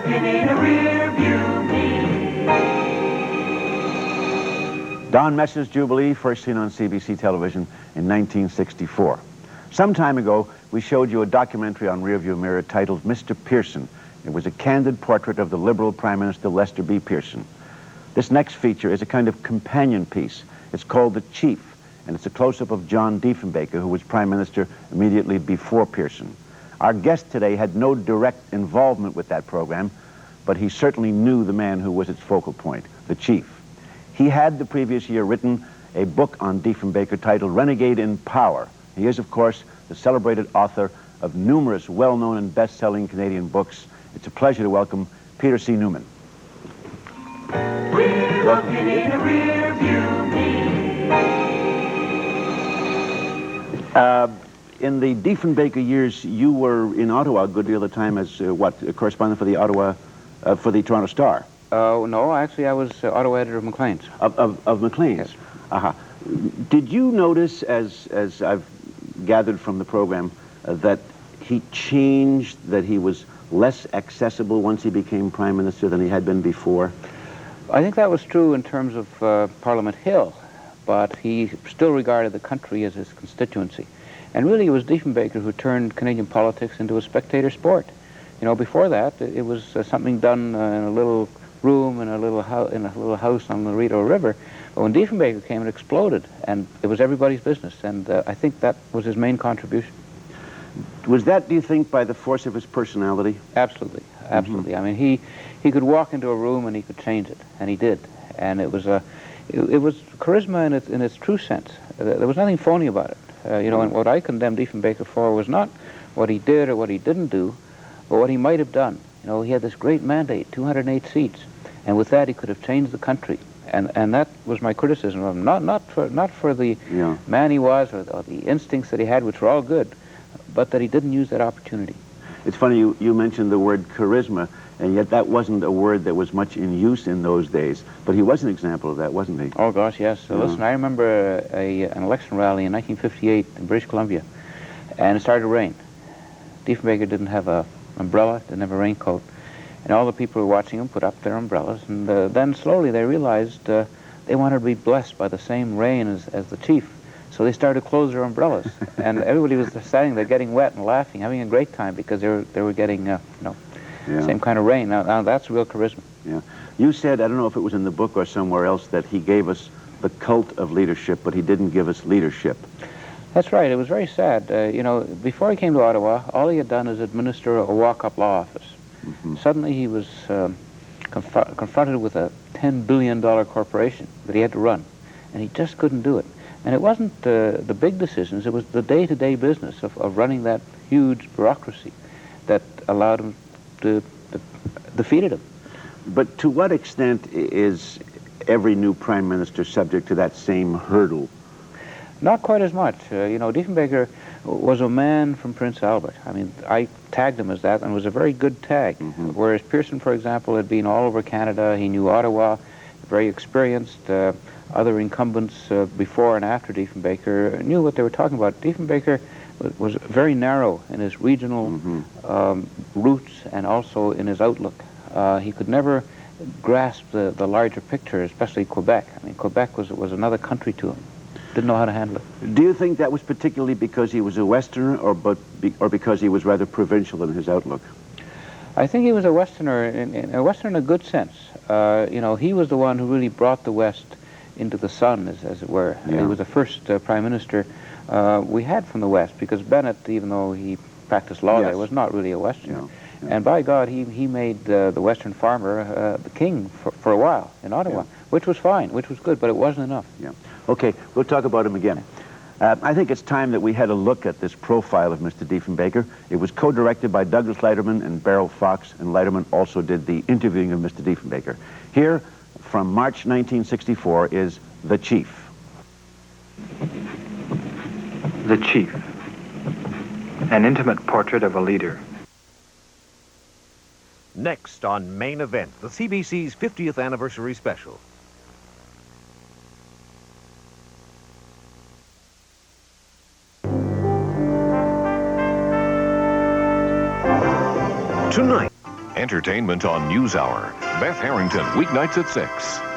looking in a rear view mirror. Don Messer's Jubilee, first seen on CBC television in 1964. Some time ago, we showed you a documentary on Rearview Mirror titled Mr. Pearson. It was a candid portrait of the Liberal Prime Minister Lester B. Pearson. This next feature is a kind of companion piece. It's called The Chief, and it's a close-up of John Diefenbaker, who was Prime Minister immediately before Pearson. Our guest today had no direct involvement with that program, but he certainly knew the man who was its focal point, the Chief. He had the previous year written a book on Diefenbaker titled Renegade in Power. He is, of course, the celebrated author of numerous well-known and best-selling Canadian books. It's a pleasure to welcome Peter C. Newman. We're looking in a rear view mirror. In the Diefenbaker years, you were in Ottawa a good deal of the time as, a correspondent for the for the Toronto Star. No, actually I was Ottawa editor of Maclean's. Of Maclean's? Yes. Did you notice, as I've gathered from the program, that he changed, that he was less accessible once he became Prime Minister than he had been before? I think that was true in terms of Parliament Hill, but he still regarded the country as his constituency. And really it was Diefenbaker who turned Canadian politics into a spectator sport. You know, before that, it was something done in a little room in a little house on the Rideau River. But when Diefenbaker came, it exploded, and it was everybody's business. And I think that was his main contribution. Was that, do you think, by the force of his personality? Absolutely, absolutely. I mean, he could walk into a room and he could change it, and he did. And it was charisma in its true sense. There was nothing phony about it. You know, and what I condemned Diefenbaker for was not what he did or what he didn't do, but what he might have done. You know, he had this great mandate, 208 seats, and with that he could have changed the country. And that was my criticism of him. Not for the man he was or the instincts that he had, which were all good, but that he didn't use that opportunity. It's funny, you mentioned the word charisma, and yet that wasn't a word that was much in use in those days. But he was an example of that, wasn't he? Oh, gosh, yes. Listen, I remember an election rally in 1958 in British Columbia, and it started to rain. Diefenbaker didn't have an umbrella, didn't have a raincoat, and all the people who were watching him put up their umbrellas, and then slowly they realized they wanted to be blessed by the same rain as the Chief. So they started to close their umbrellas, and everybody was standing there getting wet and laughing, having a great time because they were getting, same kind of rain. Now that's real charisma. Yeah. You said, I don't know if it was in the book or somewhere else, that he gave us the cult of leadership, but he didn't give us leadership. That's right. It was very sad. You know, before he came to Ottawa, all he had done is administer a walk-up law office. Suddenly he was confronted with a $10 billion corporation that he had to run, and he just couldn't do it. And it wasn't the big decisions, it was the day-to-day business of running that huge bureaucracy that allowed him to defeated him. But to what extent is every new Prime Minister subject to that same hurdle? Not quite as much. You know, Diefenbaker was a man from Prince Albert. I mean, I tagged him as that, and it was a very good tag. Whereas Pearson, for example, had been all over Canada. He knew Ottawa, very experienced. Other incumbents before and after Diefenbaker knew what they were talking about. Diefenbaker was very narrow in his regional roots and also in his outlook. He could never grasp the larger picture, especially Quebec. I mean, Quebec was another country to him. Didn't know how to handle it. Do you think that was particularly because he was a Westerner, or because he was rather provincial in his outlook? I think he was a Westerner, in a good sense. You know, he was the one who really brought the West into the sun, as it were. He was the first Prime Minister we had from the West, because Bennett, even though he practiced law there, was not really a Westerner. And by God, he made the Western farmer the king for a while in Ottawa, which was fine, which was good, but it wasn't enough. Okay, we'll talk about him again. I think it's time that we had a look at this profile of Mr. Diefenbaker. It was co-directed by Douglas Leiterman and Beryl Fox, and Leiterman also did the interviewing of Mr. Diefenbaker. Here, from March 1964, is The Chief. The Chief, an intimate portrait of a leader. Next on Main Event, the CBC's 50th anniversary special. Tonight, Entertainment on NewsHour. Beth Harrington, weeknights at 6.